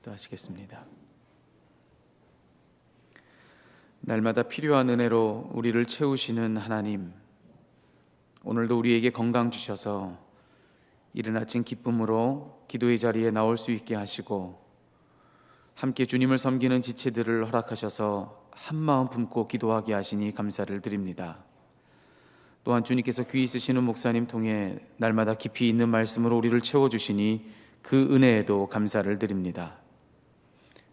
기도하시겠습니다. 날마다 필요한 은혜로 우리를 채우시는 하나님, 오늘도 우리에게 건강 주셔서 이른 아침 기쁨으로 기도의 자리에 나올 수 있게 하시고, 함께 주님을 섬기는 지체들을 허락하셔서 한마음 품고 기도하게 하시니 감사를 드립니다. 또한 주님께서 귀 있으시는 목사님 통해 날마다 깊이 있는 말씀으로 우리를 채워주시니 그 은혜에도 감사를 드립니다.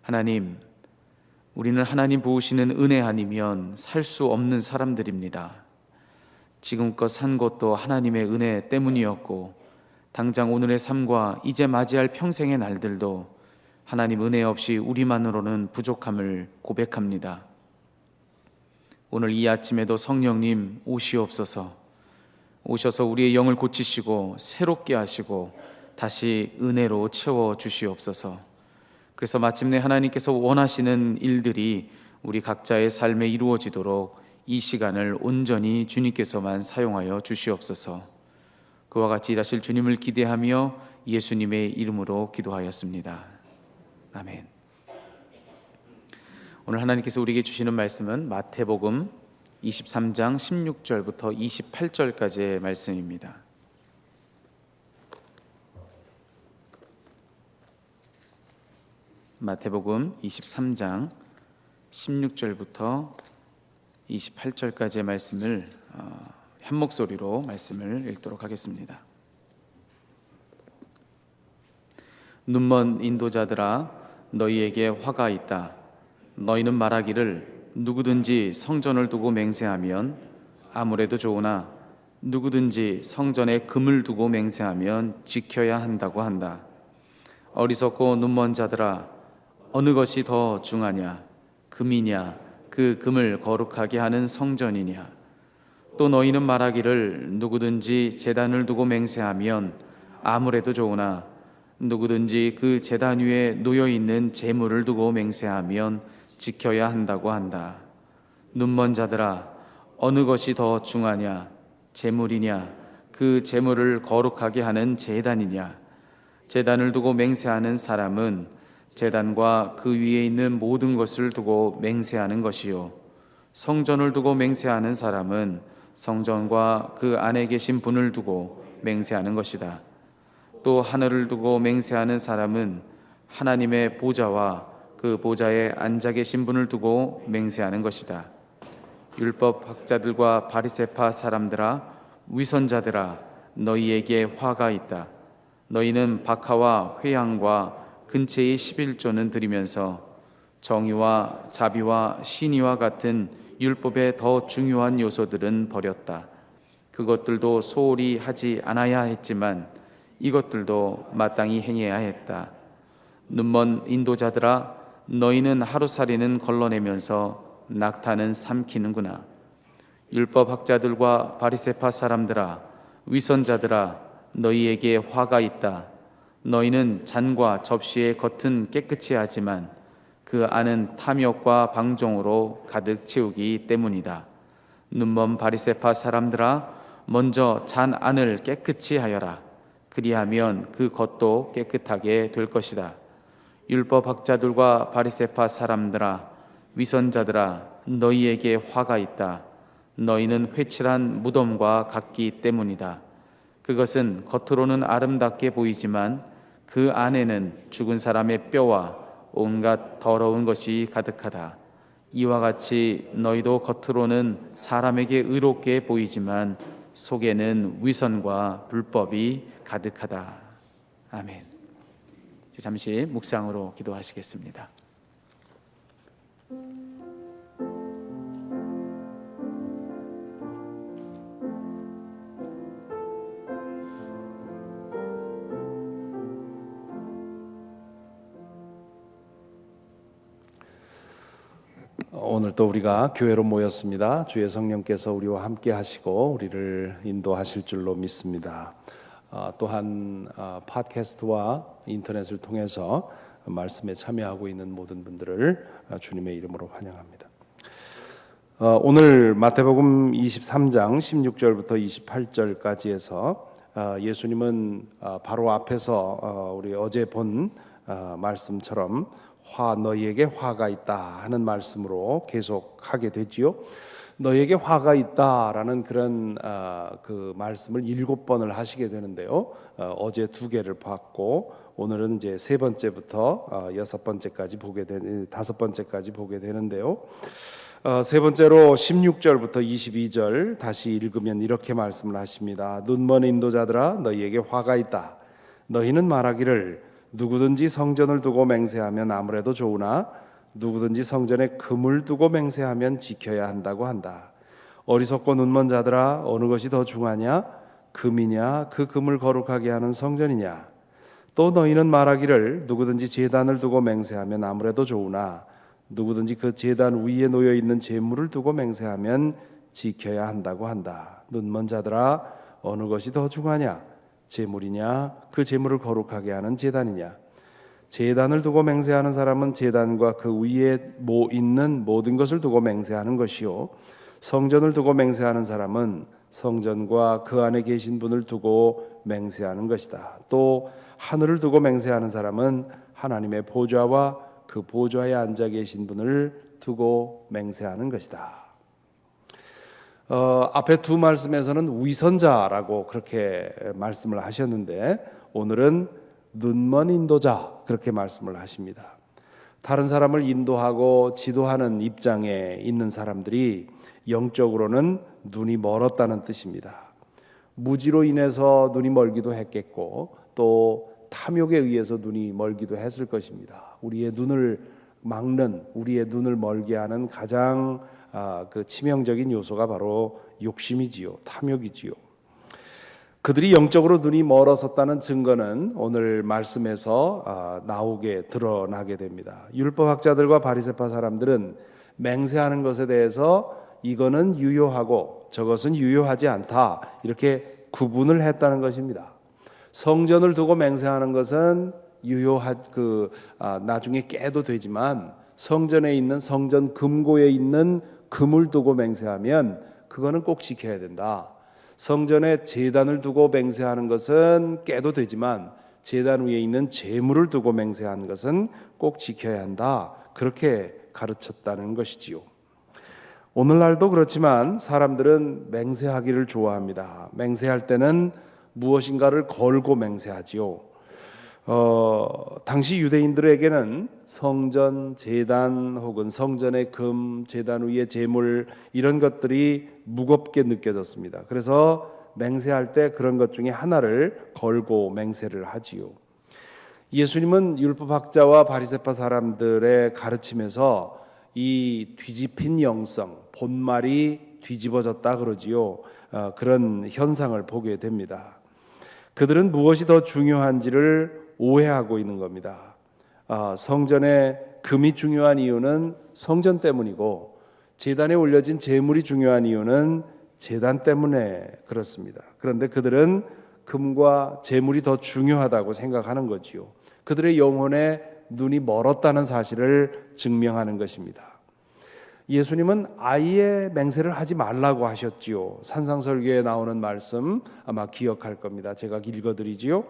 하나님, 우리는 하나님 부으시는 은혜 아니면 살 수 없는 사람들입니다. 지금껏 산 것도 하나님의 은혜 때문이었고, 당장 오늘의 삶과 이제 맞이할 평생의 날들도 하나님 은혜 없이 우리만으로는 부족함을 고백합니다. 오늘 이 아침에도 성령님 오시옵소서. 오셔서 우리의 영을 고치시고 새롭게 하시고 다시 은혜로 채워주시옵소서. 그래서 마침내 하나님께서 원하시는 일들이 우리 각자의 삶에 이루어지도록 이 시간을 온전히 주님께서만 사용하여 주시옵소서. 그와 같이 일하실 주님을 기대하며 예수님의 이름으로 기도하였습니다. 아멘. 오늘 하나님께서 우리에게 주시는 말씀은 마태복음 23장 16절부터 28절까지의 말씀입니다. 마태복음 23장 16절부터 28절까지의 말씀을 한 목소리로 말씀을 읽도록 하겠습니다. 눈먼 인도자들아, 너희에게 화가 있다. 너희는 말하기를 누구든지 성전을 두고 맹세하면 아무래도 좋으나 누구든지 성전에 금을 두고 맹세하면 지켜야 한다고 한다. 어리석고 눈먼 자들아, 어느 것이 더 중하냐? 금이냐? 그 금을 거룩하게 하는 성전이냐? 또 너희는 말하기를 누구든지 제단을 두고 맹세하면 아무래도 좋으나 누구든지 그 제단 위에 놓여있는 제물을 두고 맹세하면 지켜야 한다고 한다. 눈먼 자들아, 어느 것이 더 중하냐? 제물이냐? 그 제물을 거룩하게 하는 제단이냐? 제단을 두고 맹세하는 사람은 제단과 그 위에 있는 모든 것을 두고 맹세하는 것이요, 성전을 두고 맹세하는 사람은 성전과 그 안에 계신 분을 두고 맹세하는 것이다. 또 하늘을 두고 맹세하는 사람은 하나님의 보좌와 그 보좌에 앉아 계신 분을 두고 맹세하는 것이다. 율법 학자들과 바리새파 사람들아, 위선자들아, 너희에게 화가 있다. 너희는 박하와 회향과 근체의 11조는 드리면서 정의와 자비와 신의와 같은 율법의 더 중요한 요소들은 버렸다. 그것들도 소홀히 하지 않아야 했지만 이것들도 마땅히 행해야 했다. 눈먼 인도자들아, 너희는 하루살이는 걸러내면서 낙타는 삼키는구나. 율법 학자들과 바리새파 사람들아, 위선자들아, 너희에게 화가 있다. 너희는 잔과 접시의 겉은 깨끗이 하지만 그 안은 탐욕과 방종으로 가득 채우기 때문이다. 눈먼 바리새파 사람들아, 먼저 잔 안을 깨끗이 하여라. 그리하면 그 겉도 깨끗하게 될 것이다. 율법 학자들과 바리새파 사람들아, 위선자들아, 너희에게 화가 있다. 너희는 회칠한 무덤과 같기 때문이다. 그것은 겉으로는 아름답게 보이지만 그 안에는 죽은 사람의 뼈와 온갖 더러운 것이 가득하다. 이와 같이 너희도 겉으로는 사람에게 의롭게 보이지만 속에는 위선과 불법이 가득하다. 아멘. 잠시 묵상으로 기도하시겠습니다. 오늘 또 우리가 교회로 모였습니다. 주의 성령께서 우리와 함께 하시고 우리를 인도하실 줄로 믿습니다. 또한 팟캐스트와 인터넷을 통해서 말씀에 참여하고 있는 모든 분들을 주님의 이름으로 환영합니다. 오늘 마태복음 23장 16절부터 28절까지에서 예수님은 바로 앞에서 우리 어제 본 말씀처럼 너희에게 화가 있다 하는 말씀으로 계속하게 되지요. 너희에게 화가 있다라는 그런 그 말씀을 7번을 하시게 되는데요. 어제 2개를 봤고 오늘은 이제 3번째부터 6번째까지 다섯 번째까지 보게 되는데요. 세 번째로 16절부터 22절 다시 읽으면 이렇게 말씀을 하십니다. 눈먼 인도자들아 너희에게 화가 있다. 너희는 말하기를 누구든지 성전을 두고 맹세하면 아무래도 좋으나 누구든지 성전에 금을 두고 맹세하면 지켜야 한다고 한다. 어리석고 눈먼 자들아 어느 것이 더 중하냐? 금이냐? 그 금을 거룩하게 하는 성전이냐? 또 너희는 말하기를 누구든지 제단을 두고 맹세하면 아무래도 좋으나 누구든지 그 제단 위에 놓여 있는 제물을 두고 맹세하면 지켜야 한다고 한다. 눈먼 자들아 어느 것이 더 중하냐? 제물이냐? 그 제물을 거룩하게 하는 제단이냐? 제단을 두고 맹세하는 사람은 제단과 그 위에 있는 모든 것을 두고 맹세하는 것이요 성전을 두고 맹세하는 사람은 성전과 그 안에 계신 분을 두고 맹세하는 것이다. 또 하늘을 두고 맹세하는 사람은 하나님의 보좌와 그 보좌에 앉아 계신 분을 두고 맹세하는 것이다. 앞에 2 말씀에서는 위선자라고 그렇게 말씀을 하셨는데 오늘은 눈먼 인도자 그렇게 말씀을 하십니다. 다른 사람을 인도하고 지도하는 입장에 있는 사람들이 영적으로는 눈이 멀었다는 뜻입니다. 무지로 인해서 눈이 멀기도 했겠고 또 탐욕에 의해서 눈이 멀기도 했을 것입니다. 우리의 눈을 막는, 우리의 눈을 멀게 하는 가장 그 치명적인 요소가 바로 욕심이지요, 탐욕이지요. 그들이 영적으로 눈이 멀었었다는 증거는 오늘 말씀에서 드러나게 됩니다. 율법학자들과 바리새파 사람들은 맹세하는 것에 대해서 이거는 유효하고 저것은 유효하지 않다 이렇게 구분을 했다는 것입니다. 성전을 두고 맹세하는 것은 나중에 깨도 되지만 성전에 있는 성전 금고에 있는 금을 두고 맹세하면 그거는 꼭 지켜야 된다. 성전에 제단을 두고 맹세하는 것은 깨도 되지만 제단 위에 있는 제물을 두고 맹세하는 것은 꼭 지켜야 한다. 그렇게 가르쳤다는 것이지요. 오늘날도 그렇지만 사람들은 맹세하기를 좋아합니다. 맹세할 때는 무엇인가를 걸고 맹세하지요. 당시 유대인들에게는 성전, 제단 혹은 성전의 금, 제단 위의 제물 이런 것들이 무겁게 느껴졌습니다. 그래서 맹세할 때 그런 것 중에 하나를 걸고 맹세를 하지요. 예수님은 율법학자와 바리새파 사람들의 가르침에서 이 뒤집힌 영성, 본말이 뒤집어졌다 그러지요. 그런 현상을 보게 됩니다. 그들은 무엇이 더 중요한지를 오해하고 있는 겁니다. 성전에 금이 중요한 이유는 성전 때문이고 제단에 올려진 제물이 중요한 이유는 제단 때문에 그렇습니다. 그런데 그들은 금과 제물이 더 중요하다고 생각하는 거지요. 그들의 영혼에 눈이 멀었다는 사실을 증명하는 것입니다. 예수님은 아예 맹세를 하지 말라고 하셨지요. 산상설교에 나오는 말씀 아마 기억할 겁니다. 제가 읽어드리지요.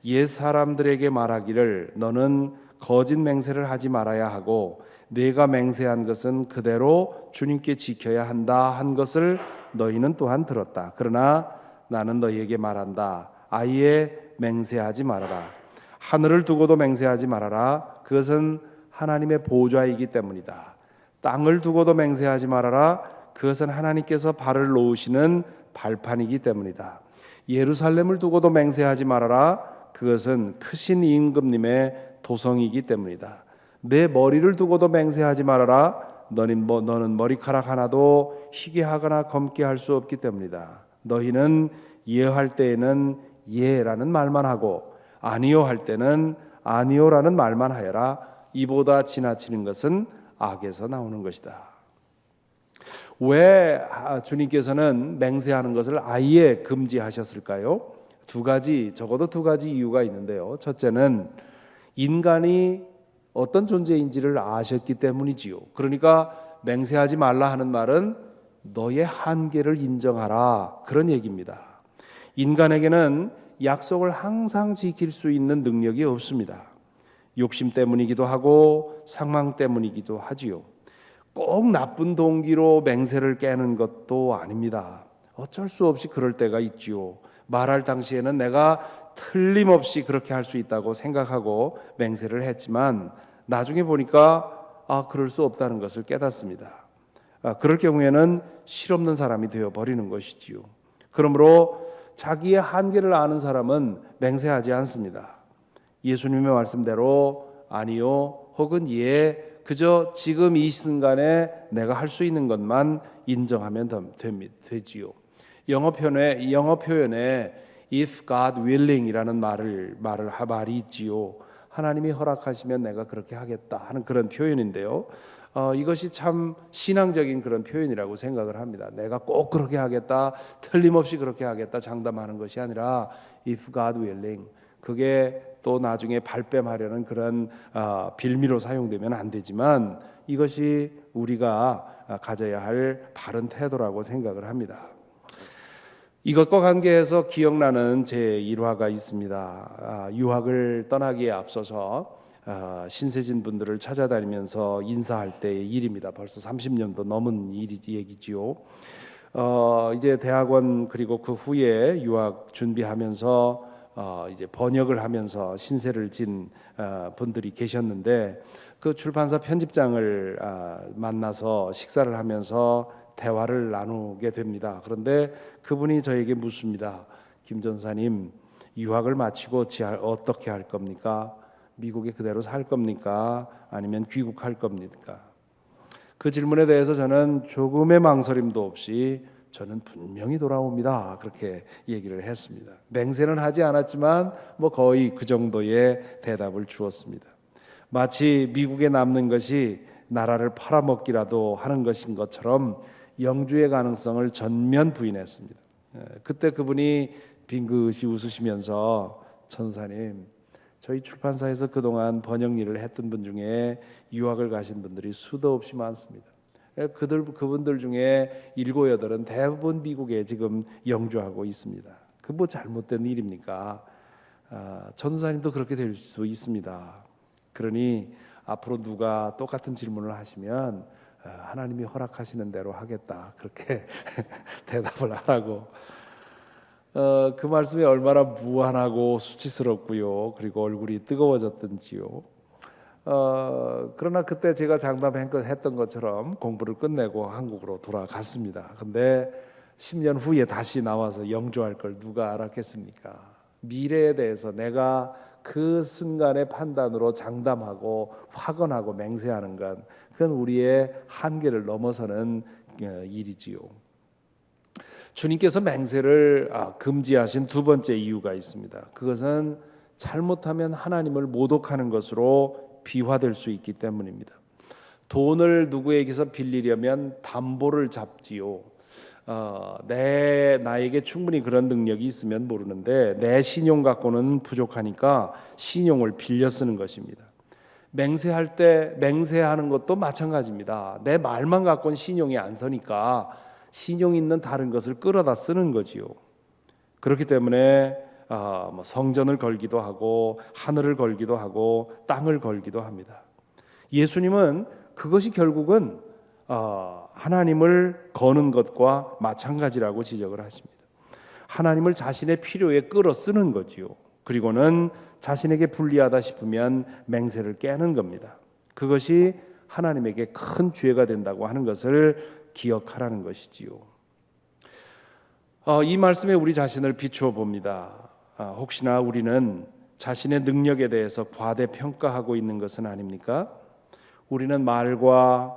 옛 사람들에게 말하기를 너는 거짓 맹세를 하지 말아야 하고 내가 맹세한 것은 그대로 주님께 지켜야 한다 한 것을 너희는 또한 들었다. 그러나 나는 너희에게 말한다. 아예 맹세하지 말아라. 하늘을 두고도 맹세하지 말아라. 그것은 하나님의 보좌이기 때문이다. 땅을 두고도 맹세하지 말아라. 그것은 하나님께서 발을 놓으시는 발판이기 때문이다. 예루살렘을 두고도 맹세하지 말아라. 그것은 크신 임금님의 도성이기 때문이다. 내 머리를 두고도 맹세하지 말아라. 너는 머리카락 하나도 희게 하거나 검게 할 수 없기 때문이다. 너희는 예할 때에는 예라는 말만 하고 아니요 할 때는 아니요라는 말만 하여라. 이보다 지나치는 것은 악에서 나오는 것이다. 왜 주님께서는 맹세하는 것을 아예 금지하셨을까요? 적어도 두 가지 이유가 있는데요. 첫째는 인간이 어떤 존재인지를 아셨기 때문이지요. 그러니까 맹세하지 말라 하는 말은 너의 한계를 인정하라 그런 얘기입니다. 인간에게는 약속을 항상 지킬 수 있는 능력이 없습니다. 욕심 때문이기도 하고 상망 때문이기도 하지요. 꼭 나쁜 동기로 맹세를 깨는 것도 아닙니다. 어쩔 수 없이 그럴 때가 있지요. 말할 당시에는 내가 틀림없이 그렇게 할 수 있다고 생각하고 맹세를 했지만 나중에 보니까 그럴 수 없다는 것을 깨닫습니다. 그럴 경우에는 실없는 사람이 되어버리는 것이지요. 그러므로 자기의 한계를 아는 사람은 맹세하지 않습니다. 예수님의 말씀대로 아니요 혹은 예, 그저 지금 이 순간에 내가 할 수 있는 것만 인정하면 되지요. 영어 표현에 if God willing이라는 말이 있지요. 하나님이 허락하시면 내가 그렇게 하겠다 하는 그런 표현인데요. 이것이 참 신앙적인 그런 표현이라고 생각을 합니다. 내가 꼭 그렇게 하겠다, 틀림없이 그렇게 하겠다 장담하는 것이 아니라 if God willing, 그게 또 나중에 발뺌하려는 그런 빌미로 사용되면 안 되지만 이것이 우리가 가져야 할 바른 태도라고 생각을 합니다. 이것과 관계해서 기억나는 제 일화가 있습니다. 유학을 떠나기에 앞서서 신세진 분들을 찾아다니면서 인사할 때의 일입니다. 벌써 30년도 넘은 얘기지요. 이제 대학원 그리고 그 후에 유학 준비하면서 이제 번역을 하면서 신세를 진 분들이 계셨는데 그 출판사 편집장을 만나서 식사를 하면서 대화를 나누게 됩니다. 그런데 그분이 저에게 묻습니다. 김 전사님, 유학을 마치고 어떻게 할 겁니까? 미국에 그대로 살 겁니까? 아니면 귀국할 겁니까? 그 질문에 대해서 저는 조금의 망설임도 없이 저는 분명히 돌아옵니다. 그렇게 얘기를 했습니다. 맹세는 하지 않았지만 거의 그 정도의 대답을 주었습니다. 마치 미국에 남는 것이 나라를 팔아먹기라도 하는 것인 것처럼 영주의 가능성을 전면 부인했습니다. 그때 그분이 빙긋이 웃으시면서 천사님, 저희 출판사에서 그동안 번역 일을 했던 분 중에 유학을 가신 분들이 수도 없이 많습니다. 그분들 중에 7, 8은 대부분 미국에 지금 영주하고 있습니다. 그 잘못된 일입니까? 전사님도 그렇게 될 수 있습니다. 그러니 앞으로 누가 똑같은 질문을 하시면 하나님이 허락하시는 대로 하겠다, 그렇게 대답을 하라고. 그 말씀이 얼마나 무한하고 수치스럽고요, 그리고 얼굴이 뜨거워졌던지요. 그러나 그때 제가 장담했던 것처럼 공부를 끝내고 한국으로 돌아갔습니다. 근데 10년 후에 다시 나와서 영주할 걸 누가 알았겠습니까? 미래에 대해서 내가 그 순간의 판단으로 장담하고 확언하고 맹세하는 건 그건 우리의 한계를 넘어서는 일이지요. 주님께서 맹세를 금지하신 두 번째 이유가 있습니다. 그것은 잘못하면 하나님을 모독하는 것으로 비화될 수 있기 때문입니다. 돈을 누구에게서 빌리려면 담보를 잡지요. 나에게 충분히 그런 능력이 있으면 모르는데 내 신용 갖고는 부족하니까 신용을 빌려 쓰는 것입니다. 맹세할 때 맹세하는 것도 마찬가지입니다. 내 말만 갖고는 신용이 안 서니까 신용 있는 다른 것을 끌어다 쓰는 거지요. 그렇기 때문에 성전을 걸기도 하고 하늘을 걸기도 하고 땅을 걸기도 합니다. 예수님은 그것이 결국은 하나님을 거는 것과 마찬가지라고 지적을 하십니다. 하나님을 자신의 필요에 끌어 쓰는 거지요. 그리고는 자신에게 불리하다 싶으면 맹세를 깨는 겁니다. 그것이 하나님에게 큰 죄가 된다고 하는 것을 기억하라는 것이지요. 이 말씀에 우리 자신을 비추어 봅니다. 혹시나 우리는 자신의 능력에 대해서 과대평가하고 있는 것은 아닙니까? 우리는 말과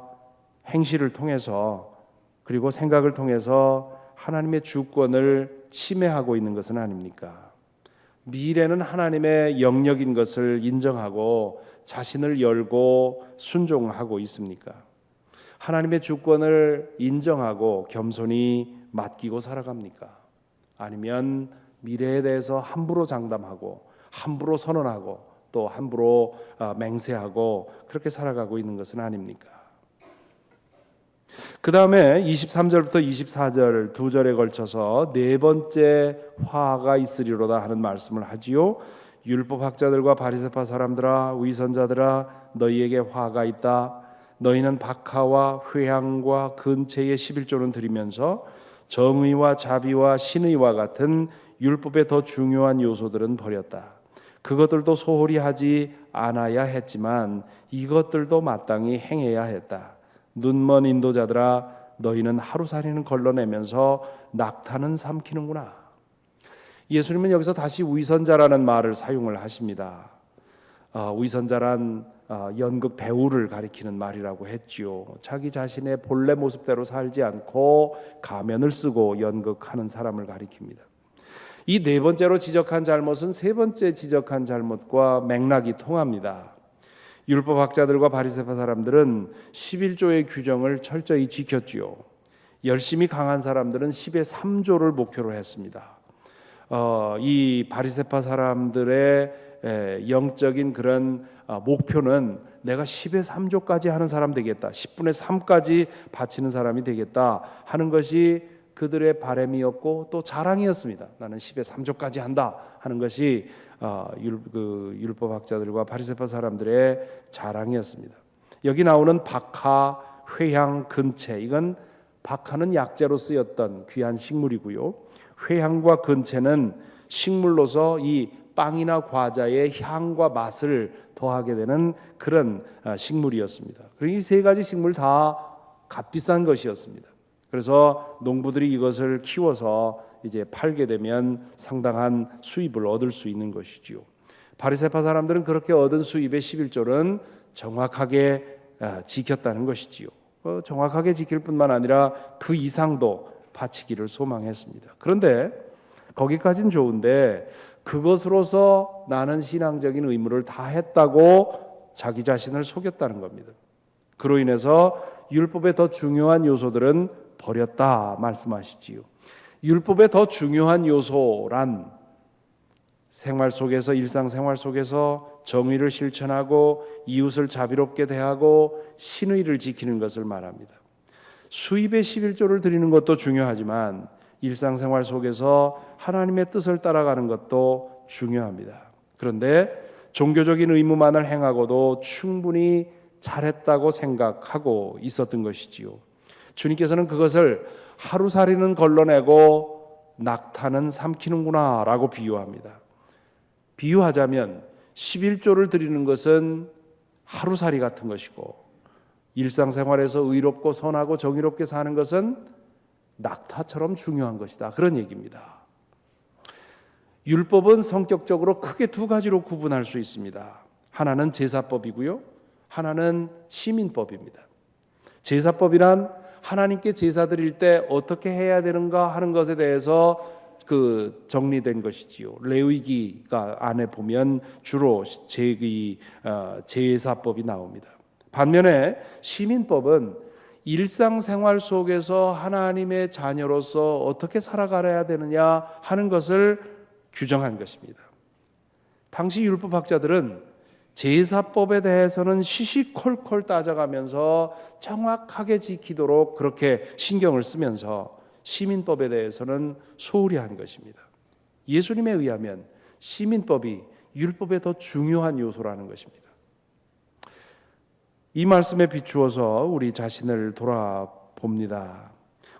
행실을 통해서 그리고 생각을 통해서 하나님의 주권을 침해하고 있는 것은 아닙니까? 미래는 하나님의 영역인 것을 인정하고 자신을 열고 순종하고 있습니까? 하나님의 주권을 인정하고 겸손히 맡기고 살아갑니까? 아니면 미래에 대해서 함부로 장담하고 함부로 선언하고 또 함부로 맹세하고 그렇게 살아가고 있는 것은 아닙니까? 그 다음에 23절부터 24절 두 절에 걸쳐서 네 번째 화가 있으리로다 하는 말씀을 하지요. 율법학자들과 바리새파 사람들아, 위선자들아, 너희에게 화가 있다. 너희는 박하와 회향과 근체의 11조는 드리면서 정의와 자비와 신의와 같은 율법의 더 중요한 요소들은 버렸다. 그것들도 소홀히 하지 않아야 했지만 이것들도 마땅히 행해야 했다. 눈먼 인도자들아, 너희는 하루살이는 걸러내면서 낙타는 삼키는구나. 예수님은 여기서 다시 위선자라는 말을 사용을 하십니다. 위선자란 연극 배우를 가리키는 말이라고 했지요. 자기 자신의 본래 모습대로 살지 않고 가면을 쓰고 연극하는 사람을 가리킵니다. 이 네 번째로 지적한 잘못은 세 번째 지적한 잘못과 맥락이 통합니다. 율법학자들과 바리새파 사람들은 11조의 규정을 철저히 지켰지요. 열심히 강한 사람들은 10의 3조를 목표로 했습니다. 이 바리새파 사람들의 영적인 그런 목표는 내가 10의 3조까지 하는 사람 되겠다, 10분의 3까지 바치는 사람이 되겠다 하는 것이 그들의 바람이었고 또 자랑이었습니다. 나는 10의 3조까지 한다 하는 것이 율법학자들과 바리새파 사람들의 자랑이었습니다. 여기 나오는 박하, 회향, 근체, 이건 박하는 약재로 쓰였던 귀한 식물이고요. 회향과 근체는 식물로서 이 빵이나 과자의 향과 맛을 더하게 되는 그런 식물이었습니다. 그리고 이 세 가지 식물 다 값비싼 것이었습니다. 그래서 농부들이 이것을 키워서 이제 팔게 되면 상당한 수입을 얻을 수 있는 것이지요. 바리새파 사람들은 그렇게 얻은 수입의 11조는 정확하게 지켰다는 것이지요. 정확하게 지킬 뿐만 아니라 그 이상도 바치기를 소망했습니다. 그런데 거기까지는 좋은데 그것으로서 나는 신앙적인 의무를 다 했다고 자기 자신을 속였다는 겁니다. 그로 인해서 율법의 더 중요한 요소들은 버렸다 말씀하시지요. 율법의 더 중요한 요소란 생활 속에서, 일상생활 속에서 정의를 실천하고 이웃을 자비롭게 대하고 신의를 지키는 것을 말합니다. 수입의 11조를 드리는 것도 중요하지만 일상생활 속에서 하나님의 뜻을 따라가는 것도 중요합니다. 그런데 종교적인 의무만을 행하고도 충분히 잘했다고 생각하고 있었던 것이지요. 주님께서는 그것을 하루살이는 걸러내고 낙타는 삼키는구나 라고 비유합니다. 비유하자면 11조를 드리는 것은 하루살이 같은 것이고 일상생활에서 의롭고 선하고 정의롭게 사는 것은 낙타처럼 중요한 것이다, 그런 얘기입니다. 율법은 성격적으로 크게 두 가지로 구분할 수 있습니다. 하나는 제사법이고요, 하나는 시민법입니다. 제사법이란 하나님께 제사 드릴 때 어떻게 해야 되는가 하는 것에 대해서 정리된 것이지요. 레위기가 안에 보면 주로 제사법이 나옵니다. 반면에 시민법은 일상생활 속에서 하나님의 자녀로서 어떻게 살아가야 되느냐 하는 것을 규정한 것입니다. 당시 율법학자들은 제사법에 대해서는 시시콜콜 따져가면서 정확하게 지키도록 그렇게 신경을 쓰면서 시민법에 대해서는 소홀히 한 것입니다. 예수님에 의하면 시민법이 율법의 더 중요한 요소라는 것입니다. 이 말씀에 비추어서 우리 자신을 돌아봅니다.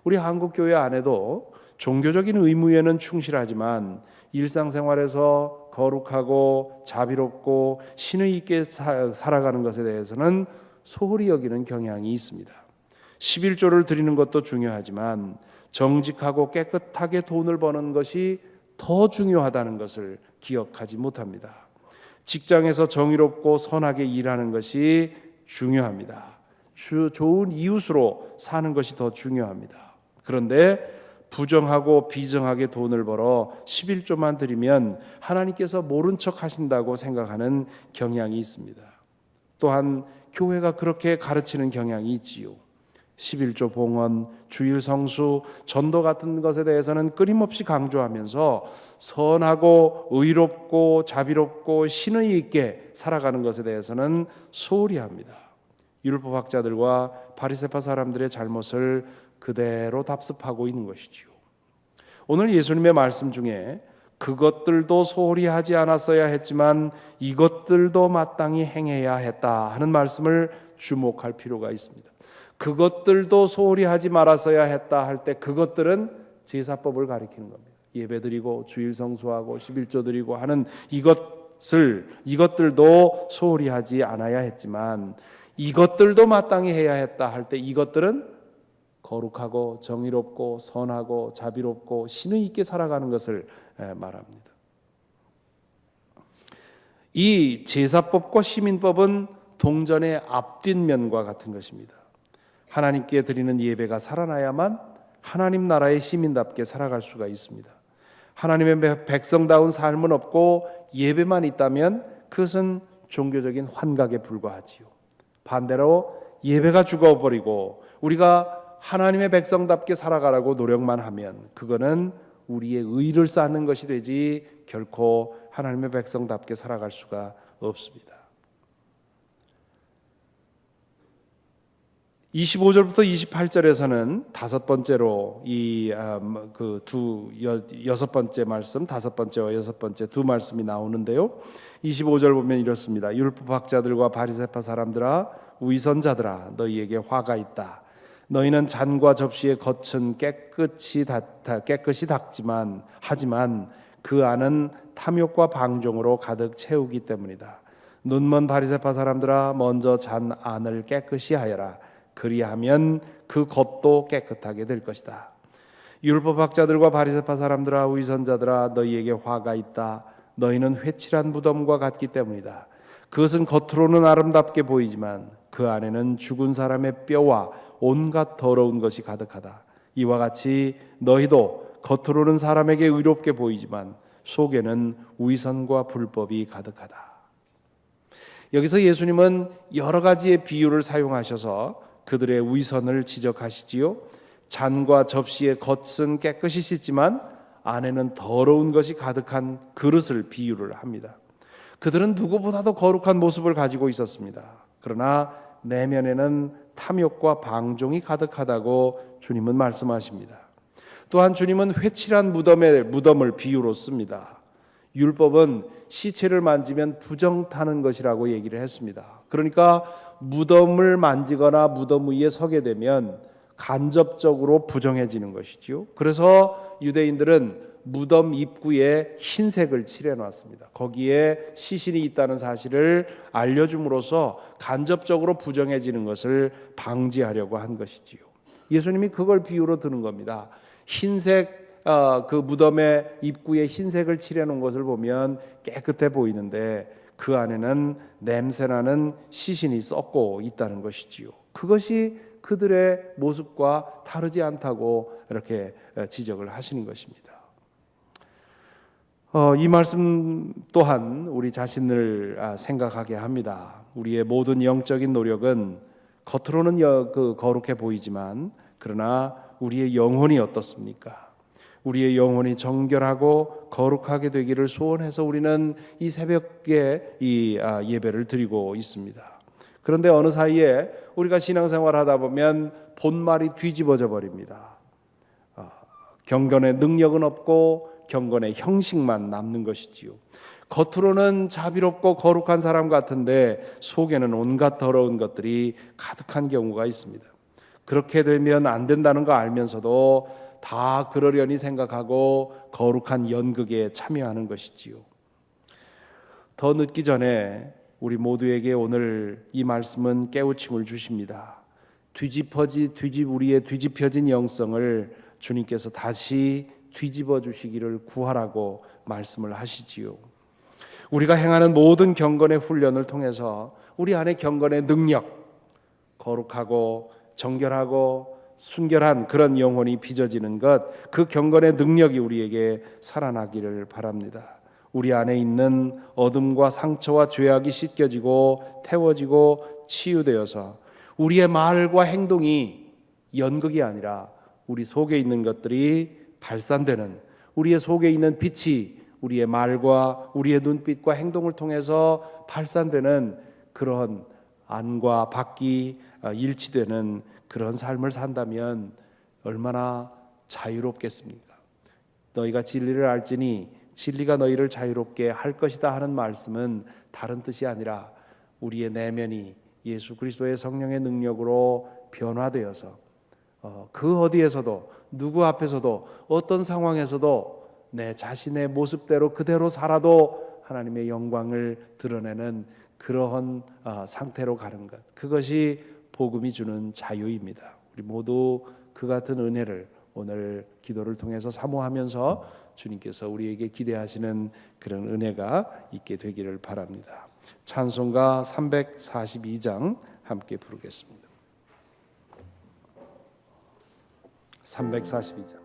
우리 한국교회 안에도 종교적인 의무에는 충실하지만 일상생활에서 거룩하고 자비롭고 신의 있게 살아가는 것에 대해서는 소홀히 여기는 경향이 있습니다. 11조를 드리는 것도 중요하지만 정직하고 깨끗하게 돈을 버는 것이 더 중요하다는 것을 기억하지 못합니다. 직장에서 정의롭고 선하게 일하는 것이 중요합니다. 좋은 이웃으로 사는 것이 더 중요합니다. 그런데 부정하고 비정하게 돈을 벌어 11조만 드리면 하나님께서 모른 척 하신다고 생각하는 경향이 있습니다. 또한 교회가 그렇게 가르치는 경향이 있지요. 11조 봉헌, 주일 성수, 전도 같은 것에 대해서는 끊임없이 강조하면서 선하고 의롭고 자비롭고 신의 있게 살아가는 것에 대해서는 소홀히 합니다. 율법학자들과 바리새파 사람들의 잘못을 그대로 답습하고 있는 것이지요. 오늘 예수님의 말씀 중에 그것들도 소홀히 하지 않았어야 했지만 이것들도 마땅히 행해야 했다 하는 말씀을 주목할 필요가 있습니다. 그것들도 소홀히 하지 말았어야 했다 할 때 그것들은 제사법을 가리키는 겁니다. 예배드리고 주일 성수하고 11조 드리고 하는 이것들도 소홀히 하지 않아야 했지만 이것들도 마땅히 해야 했다 할 때 이것들은 거룩하고 정의롭고 선하고 자비롭고 신의 있게 살아가는 것을 말합니다. 이 제사법과 시민법은 동전의 앞뒷면과 같은 것입니다. 하나님께 드리는 예배가 살아나야만 하나님 나라의 시민답게 살아갈 수가 있습니다. 하나님의 백성다운 삶은 없고 예배만 있다면 그것은 종교적인 환각에 불과하지요. 반대로 예배가 죽어버리고 우리가 하나님의 백성답게 살아가라고 노력만 하면 그거는 우리의 의를 쌓는 것이 되지 결코 하나님의 백성답게 살아갈 수가 없습니다. 25절부터 28절에서는 다섯 번째로 여섯 번째 말씀, 다섯 번째와 여섯 번째 두 말씀이 나오는데요. 25절 보면 이렇습니다. 율법학자들과 바리새파 사람들아, 위선자들아, 너희에게 화가 있다. 너희는 잔과 접시의 겉은 깨끗이 닦지만 하지만 그 안은 탐욕과 방종으로 가득 채우기 때문이다. 눈먼 바리새파 사람들아, 먼저 잔 안을 깨끗이 하여라. 그리하면 그 겉도 깨끗하게 될 것이다. 율법학자들과 바리새파 사람들아, 위선자들아, 너희에게 화가 있다. 너희는 회칠한 무덤과 같기 때문이다. 그것은 겉으로는 아름답게 보이지만 그 안에는 죽은 사람의 뼈와 온갖 더러운 것이 가득하다. 이와 같이 너희도 겉으로는 사람에게 의롭게 보이지만 속에는 위선과 불법이 가득하다. 여기서 예수님은 여러 가지의 비유를 사용하셔서 그들의 위선을 지적하시지요. 잔과 접시의 겉은 깨끗이 씻지만 안에는 더러운 것이 가득한 그릇을 비유를 합니다. 그들은 누구보다도 거룩한 모습을 가지고 있었습니다. 그러나 내면에는 탐욕과 방종이 가득하다고 주님은 말씀하십니다. 또한 주님은 회칠한 무덤을 비유로 씁니다. 율법은 시체를 만지면 부정 타는 것이라고 얘기를 했습니다. 그러니까 무덤을 만지거나 무덤 위에 서게 되면 간접적으로 부정해지는 것이지요. 그래서 유대인들은 무덤 입구에 흰색을 칠해놨습니다. 거기에 시신이 있다는 사실을 알려줌으로써 간접적으로 부정해지는 것을 방지하려고 한 것이지요. 예수님이 그걸 비유로 드는 겁니다. 흰색 그 무덤의 입구에 흰색을 칠해놓은 것을 보면 깨끗해 보이는데 그 안에는 냄새나는 시신이 썩고 있다는 것이지요. 그것이 그들의 모습과 다르지 않다고 이렇게 지적을 하시는 것입니다. 이 말씀 또한 우리 자신을 생각하게 합니다. 우리의 모든 영적인 노력은 겉으로는 거룩해 보이지만 그러나 우리의 영혼이 어떻습니까? 우리의 영혼이 정결하고 거룩하게 되기를 소원해서 우리는 이 새벽에 이 예배를 드리고 있습니다. 그런데 어느 사이에 우리가 신앙생활을 하다 보면 본말이 뒤집어져 버립니다. 경건의 능력은 없고 경건의 형식만 남는 것이지요. 겉으로는 자비롭고 거룩한 사람 같은데 속에는 온갖 더러운 것들이 가득한 경우가 있습니다. 그렇게 되면 안 된다는 거 알면서도 다 그러려니 생각하고 거룩한 연극에 참여하는 것이지요. 더 늦기 전에 우리 모두에게 오늘 이 말씀은 깨우침을 주십니다. 우리의 뒤집혀진 영성을 주님께서 다시 뒤집어 주시기를 구하라고 말씀을 하시지요. 우리가 행하는 모든 경건의 훈련을 통해서 우리 안에 경건의 능력, 거룩하고 정결하고 순결한 그런 영혼이 빚어지는 것, 그 경건의 능력이 우리에게 살아나기를 바랍니다. 우리 안에 있는 어둠과 상처와 죄악이 씻겨지고 태워지고 치유되어서 우리의 말과 행동이 연극이 아니라 우리 속에 있는 것들이 발산되는, 우리의 속에 있는 빛이 우리의 말과 우리의 눈빛과 행동을 통해서 발산되는 그런 안과 밖이 일치되는 그런 삶을 산다면 얼마나 자유롭겠습니까? 너희가 진리를 알지니 진리가 너희를 자유롭게 할 것이다 하는 말씀은 다른 뜻이 아니라 우리의 내면이 예수 그리스도의 성령의 능력으로 변화되어서 그 어디에서도 누구 앞에서도 어떤 상황에서도 내 자신의 모습대로 그대로 살아도 하나님의 영광을 드러내는 그러한 상태로 가는 것, 그것이 복음이 주는 자유입니다. 우리 모두 그 같은 은혜를 오늘 기도를 통해서 사모하면서 주님께서 우리에게 기대하시는 그런 은혜가 있게 되기를 바랍니다. 찬송가 342장 함께 부르겠습니다. 342장.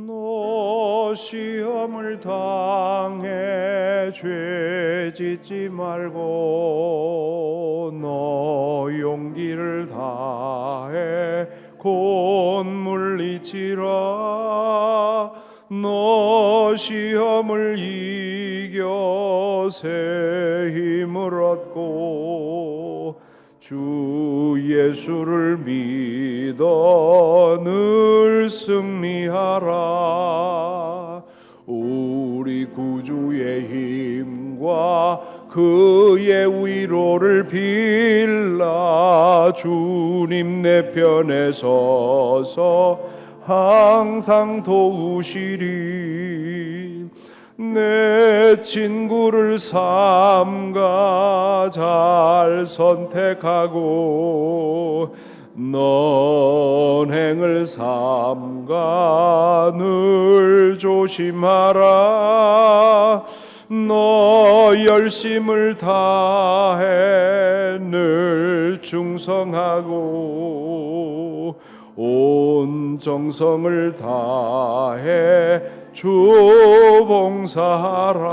너 시험을 당해 죄 짓지 말고 너 용기를 다해 곧 물리치라. 너 시험을 이겨 새 힘을 얻고 주 예수를 믿어 늘 승리하라. 우리 구주의 힘과 그의 위로를 빌라. 주님 내 편에 서서 항상 도우시리. 내 친구를 삼가 잘 선택하고 넌 행을 삼가 늘 조심하라. 너 열심을 다해 늘 충성하고 온 정성을 다해 주 봉사하라.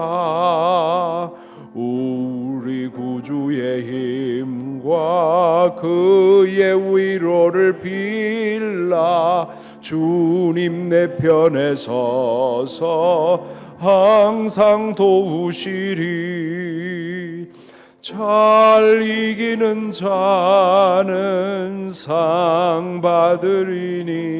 우리 구주의 힘과 그의 위로를 빌라. 주님 내 편에 서서 항상 도우시리. 잘 이기는 자는 상 받으리니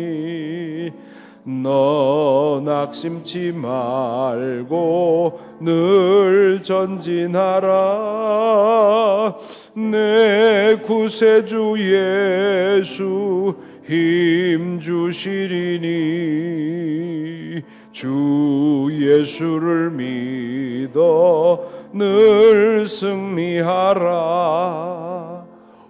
너 낙심치 말고 늘 전진하라. 내 구세주 예수 힘 주시리니 주 예수를 믿어 늘 승리하라.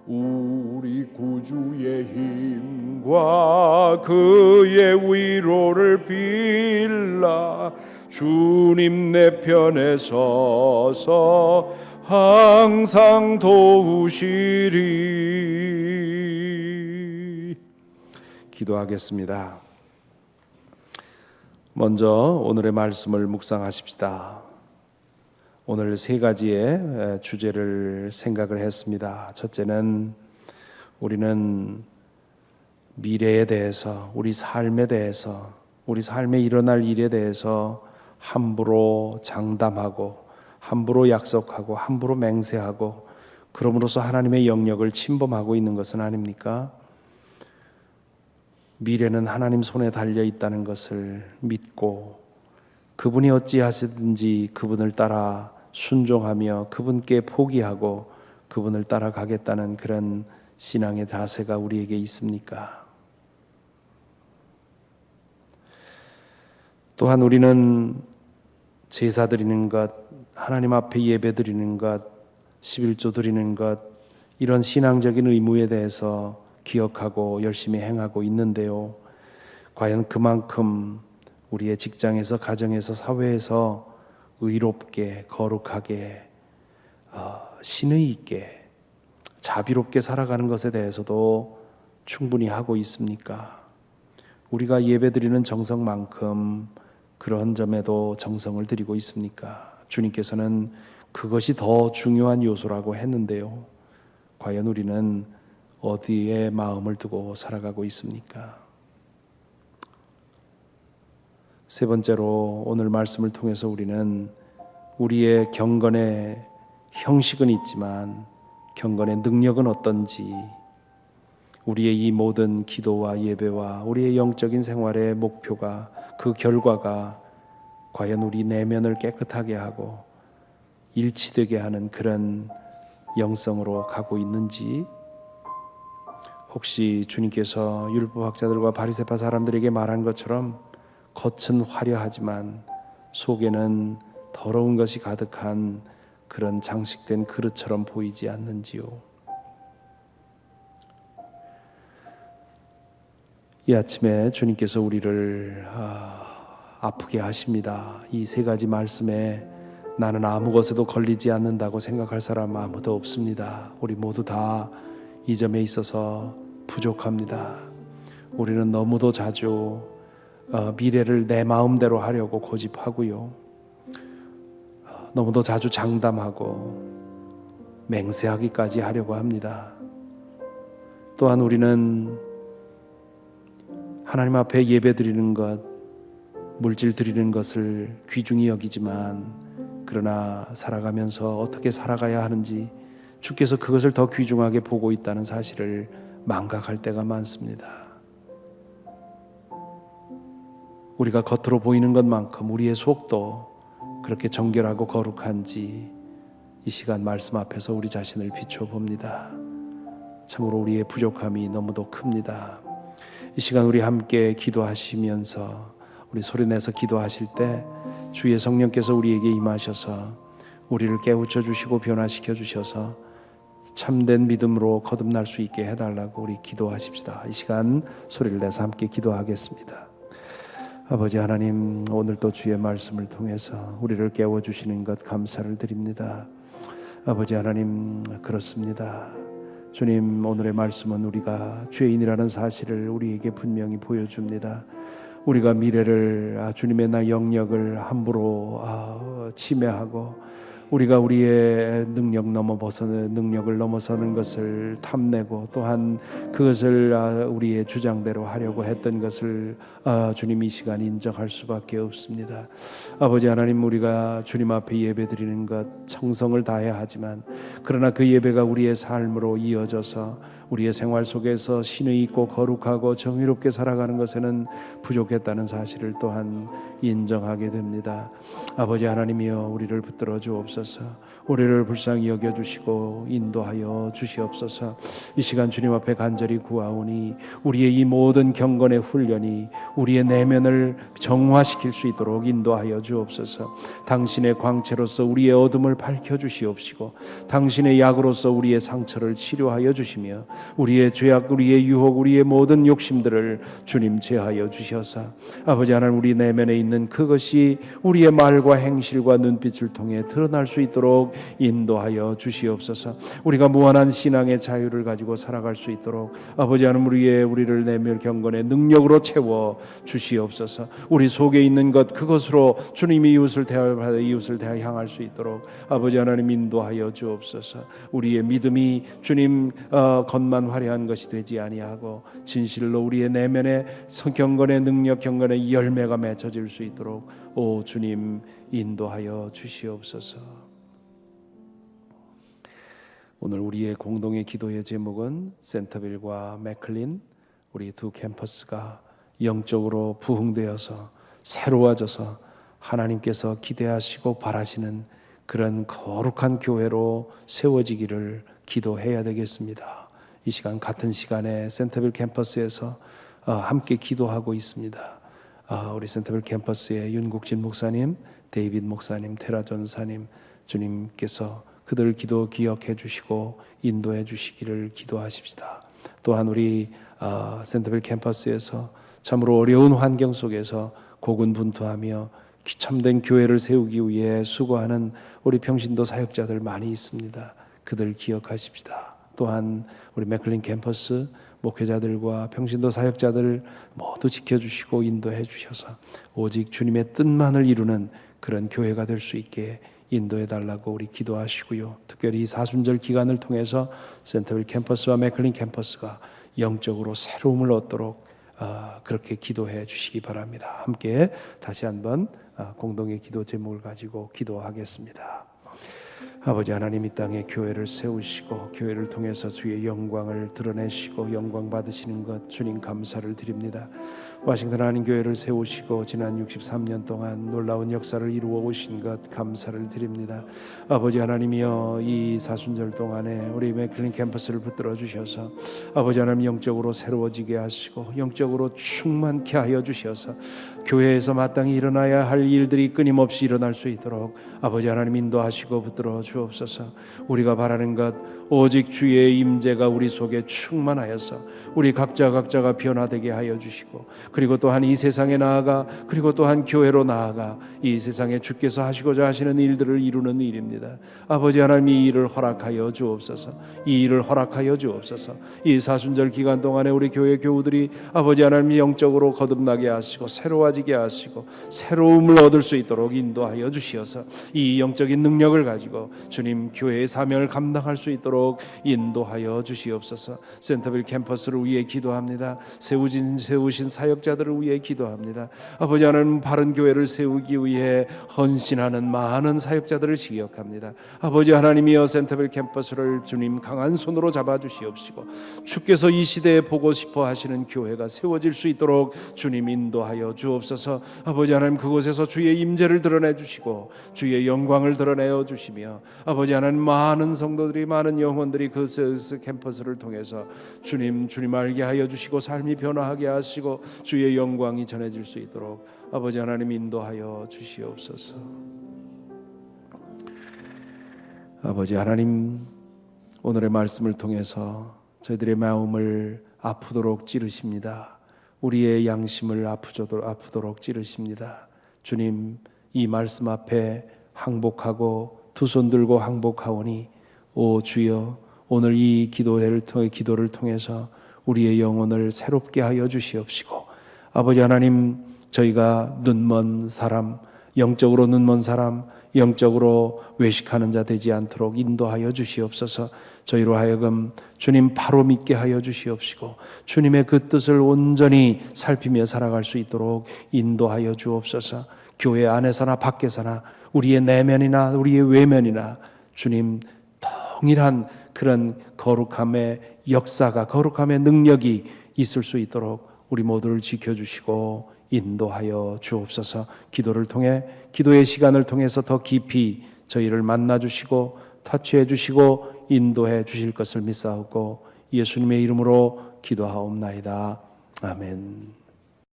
우리 구주의 힘과 그의 위로를 빌라. 주님 내 편에 서서 항상 도우시리. 기도하겠습니다. 먼저 오늘의 말씀을 묵상하십시다. 오늘 세 가지의 주제를 생각을 했습니다. 첫째는 우리는 미래에 대해서, 우리 삶에 대해서, 우리 삶에 일어날 일에 대해서 함부로 장담하고 함부로 약속하고 함부로 맹세하고 그럼으로써 하나님의 영역을 침범하고 있는 것은 아닙니까? 미래는 하나님 손에 달려 있다는 것을 믿고 그분이 어찌하시든지 그분을 따라 순종하며 그분께 포기하고 그분을 따라가겠다는 그런 신앙의 자세가 우리에게 있습니까? 또한 우리는 제사 드리는 것, 하나님 앞에 예배 드리는 것, 11조 드리는 것, 이런 신앙적인 의무에 대해서 기억하고 열심히 행하고 있는데요. 과연 그만큼 우리의 직장에서, 가정에서, 사회에서 의롭게, 거룩하게, 신의 있게, 자비롭게 살아가는 것에 대해서도 충분히 하고 있습니까? 우리가 예배드리는 정성만큼 그런 점에도 정성을 드리고 있습니까? 주님께서는 그것이 더 중요한 요소라고 했는데요. 과연 우리는 어디에 마음을 두고 살아가고 있습니까? 세 번째로 오늘 말씀을 통해서 우리는 우리의 경건의 형식은 있지만 경건의 능력은 어떤지, 우리의 이 모든 기도와 예배와 우리의 영적인 생활의 목표가, 그 결과가 과연 우리 내면을 깨끗하게 하고 일치되게 하는 그런 영성으로 가고 있는지, 혹시 주님께서 율법학자들과 바리새파 사람들에게 말한 것처럼 겉은 화려하지만 속에는 더러운 것이 가득한 그런 장식된 그릇처럼 보이지 않는지요? 이 아침에 주님께서 우리를 아프게 하십니다. 이 세 가지 말씀에 나는 아무 것에도 걸리지 않는다고 생각할 사람 아무도 없습니다. 우리 모두 다 이 점에 있어서 부족합니다. 우리는 너무도 자주 미래를 내 마음대로 하려고 고집하고요, 너무도 자주 장담하고 맹세하기까지 하려고 합니다. 또한 우리는 하나님 앞에 예배 드리는 것, 물질 드리는 것을 귀중히 여기지만, 그러나 살아가면서 어떻게 살아가야 하는지 주께서 그것을 더 귀중하게 보고 있다는 사실을 망각할 때가 많습니다. 우리가 겉으로 보이는 것만큼 우리의 속도 그렇게 정결하고 거룩한지 이 시간 말씀 앞에서 우리 자신을 비춰봅니다. 참으로 우리의 부족함이 너무도 큽니다. 이 시간 우리 함께 기도하시면서, 우리 소리내서 기도하실 때 주의 성령께서 우리에게 임하셔서 우리를 깨우쳐 주시고 변화시켜 주셔서 참된 믿음으로 거듭날 수 있게 해달라고 우리 기도하십시다. 이 시간 소리를 내서 함께 기도하겠습니다. 아버지 하나님, 오늘도 주의 말씀을 통해서 우리를 깨워주시는 것 감사를 드립니다. 아버지 하나님, 그렇습니다. 주님, 오늘의 말씀은 우리가 죄인이라는 사실을 우리에게 분명히 보여줍니다. 우리가 미래를, 주님의 나 영역을 함부로 침해하고, 우리가 우리의 능력을 넘어서는 것을 탐내고, 또한 그것을 우리의 주장대로 하려고 했던 것을 주님 이 시간 인정할 수밖에 없습니다. 아버지 하나님, 우리가 주님 앞에 예배드리는 것 정성을 다해야 하지만, 그러나 그 예배가 우리의 삶으로 이어져서 우리의 생활 속에서 신의 있고 거룩하고 정의롭게 살아가는 것에는 부족했다는 사실을 또한 인정하게 됩니다. 아버지 하나님이여, 우리를 붙들어 주옵소서. 우리를 불쌍히 여겨주시고 인도하여 주시옵소서. 이 시간 주님 앞에 간절히 구하오니 우리의 이 모든 경건의 훈련이 우리의 내면을 정화시킬 수 있도록 인도하여 주옵소서. 당신의 광채로서 우리의 어둠을 밝혀주시옵시고, 당신의 약으로서 우리의 상처를 치료하여 주시며, 우리의 죄악, 우리의 유혹, 우리의 모든 욕심들을 주님 제하여 주셔서 아버지 하나님, 우리 내면에 있는 그것이 우리의 말과 행실과 눈빛을 통해 드러날 수 있도록 인도하여 주시옵소서. 우리가 무한한 신앙의 자유를 가지고 살아갈 수 있도록 아버지 하나님, 우리를 내면 경건의 능력으로 채워 주시옵소서. 우리 속에 있는 것, 그것으로 주님이 이웃을 대하여 이웃을 대하여 향할 수 있도록 아버지 하나님 인도하여 주옵소서. 우리의 믿음이 주님 겉만 화려한 것이 되지 아니하고 진실로 우리의 내면에 경건의 능력, 경건의 열매가 맺어질 수 있도록 오 주님 인도하여 주시옵소서. 오늘 우리의 공동의 기도의 제목은 센터빌과 맥클린, 우리 두 캠퍼스가 영적으로 부흥되어서 새로워져서 하나님께서 기대하시고 바라시는 그런 거룩한 교회로 세워지기를 기도해야 되겠습니다. 이 시간 같은 시간에 센터빌 캠퍼스에서 함께 기도하고 있습니다. 우리 센터빌 캠퍼스의 윤국진 목사님, 데이빗 목사님, 테라 전사님, 주님께서 그들 기도 기억해 주시고 인도해 주시기를 기도하십시다. 또한 우리 센터빌 캠퍼스에서 참으로 어려운 환경 속에서 고군분투하며 참된 교회를 세우기 위해 수고하는 우리 평신도 사역자들 많이 있습니다. 그들 기억하십시다. 또한 우리 맥클린 캠퍼스 목회자들과 평신도 사역자들 모두 지켜주시고 인도해 주셔서 오직 주님의 뜻만을 이루는 그런 교회가 될 수 있게 인도해 달라고 우리 기도하시고요. 특별히 사순절 기간을 통해서 센터빌 캠퍼스와 맥클린 캠퍼스가 영적으로 새로움을 얻도록 그렇게 기도해 주시기 바랍니다. 함께 다시 한번 공동의 기도 제목을 가지고 기도하겠습니다. 아버지 하나님, 이 땅에 교회를 세우시고 교회를 통해서 주의 영광을 드러내시고 영광 받으시는 것 주님 감사를 드립니다. 와싱턴 하나님 교회를 세우시고 지난 63년 동안 놀라운 역사를 이루어 오신 것 감사를 드립니다. 아버지 하나님이여, 이 사순절 동안에 우리 맥클린 캠퍼스를 붙들어 주셔서 아버지 하나님 영적으로 새로워지게 하시고 영적으로 충만케 하여 주셔서 교회에서 마땅히 일어나야 할 일들이 끊임없이 일어날 수 있도록 아버지 하나님 인도하시고 붙들어 주옵소서. 우리가 바라는 것 오직 주의 임재가 우리 속에 충만하여서 우리 각자가 변화되게 하여 주시고, 그리고 또한 이 세상에 나아가, 그리고 또한 교회로 나아가 이 세상에 주께서 하시고자 하시는 일들을 이루는 일입니다. 아버지 하나님, 이 일을 허락하여 주옵소서. 이 일을 허락하여 주옵소서. 이 사순절 기간 동안에 우리 교회 교우들이 아버지 하나님 영적으로 거듭나게 하시고 새로워지게 하시고 새로움을 얻을 수 있도록 인도하여 주시어서 이 영적인 능력을 가지고 주님 교회의 사명을 감당할 수 있도록 인도하여 주시옵소서. 센터빌 캠퍼스를 위해 기도합니다. 세우신 사역자들을 위해 기도합니다. 아버지 하나님, 바른 교회를 세우기 위해 헌신하는 많은 사역자들을 기억합니다. 아버지 하나님이여, 센터빌 캠퍼스를 주님 강한 손으로 잡아주시옵시고 주께서 이 시대에 보고 싶어 하시는 교회가 세워질 수 있도록 주님 인도하여 주옵소서. 아버지 하나님, 그곳에서 주의 임재를 드러내 주시고 주의 영광을 드러내어 주시며 아버지 하나님, 많은 성도들이, 많은 영혼들이 그 캠퍼스를 통해서 주님 알게 하여 주시고 삶이 변화하게 하시고 주의 영광이 전해질 수 있도록 아버지 하나님 인도하여 주시옵소서. 아버지 하나님, 오늘의 말씀을 통해서 저희들의 마음을 아프도록 찌르십니다. 우리의 양심을 아프도록 찌르십니다. 주님, 이 말씀 앞에 항복하고 두 손 들고 항복하오니 오 주여, 오늘 이 기도를 통해서 우리의 영혼을 새롭게 하여 주시옵시고 아버지 하나님, 저희가 눈먼 사람, 영적으로 눈먼 사람, 영적으로 외식하는 자 되지 않도록 인도하여 주시옵소서. 저희로 하여금 주님 바로 믿게 하여 주시옵시고 주님의 그 뜻을 온전히 살피며 살아갈 수 있도록 인도하여 주옵소서. 교회 안에서나 밖에서나 우리의 내면이나 우리의 외면이나 주님 동일한 그런 거룩함의 역사가, 거룩함의 능력이 있을 수 있도록 우리 모두를 지켜주시고 인도하여 주옵소서. 기도를 통해, 기도의 시간을 통해서 더 깊이 저희를 만나주시고 터치해 주시고 인도해 주실 것을 믿사오고 예수님의 이름으로 기도하옵나이다. 아멘.